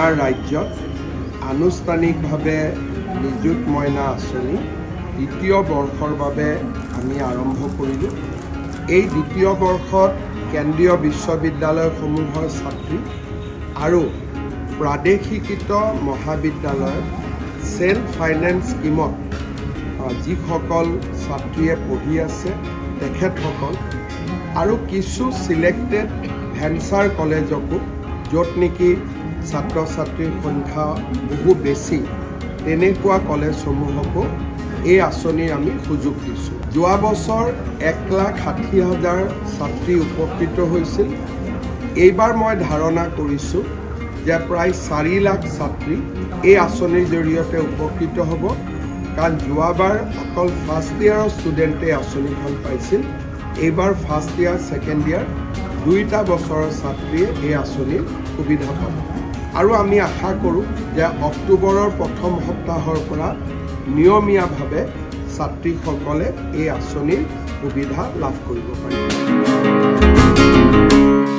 আমাৰ ৰাজ্যত আনুষ্ঠানিকভাৱে নিযুত মইনা আঁচনি দ্বিতীয় বৰ্ষৰ বাবে আমি আৰম্ভ কৰিলোঁ। এই দ্বিতীয় বৰ্ষত কেন্দ্ৰীয় বিশ্ববিদ্যালয়সমূহৰ ছাত্ৰী আৰু প্ৰাদেশিকৃত মহাবিদ্যালয়ত সেল্ফ ফাইনেন্স স্কিমত যিসকল ছাত্ৰীয়ে পঢ়ি আছে তেখেতসকল আৰু কিছু সিলেক্টেড ভেঞ্চাৰ কলেজকো য'ত নেকি ছাত্ৰ ছাত্ৰীৰ সংখ্যা বহু বেছি তেনেকুৱা কলেজসমূহকো এই আঁচনিৰ আমি সুযোগ দিছোঁ। যোৱা বছৰ 1,60,000 ছাত্ৰী উপকৃত হৈছিল। এইবাৰ মই ধাৰণা কৰিছোঁ যে প্ৰায় 4 লাখ ছাত্ৰী এই আঁচনিৰ জৰিয়তে উপকৃত হ'ব, কাৰণ যোৱাবাৰ অকল ফাৰ্ষ্ট ইয়াৰৰ ষ্টুডেণ্টে আঁচনিখন পাইছিল। এইবাৰ ফাৰ্ষ্ট ইয়াৰ ছেকেণ্ড ইয়াৰ দুইটা বছৰৰ ছাত্ৰীয়ে এই আঁচনিৰ সুবিধা পাব আৰু আমি আশা কৰোঁ যে অক্টোবৰৰ প্ৰথম সপ্তাহৰ পৰা নিয়মীয়াভাৱে ছাত্ৰীসকলে এই আঁচনিৰ সুবিধা লাভ কৰিব পাৰিব।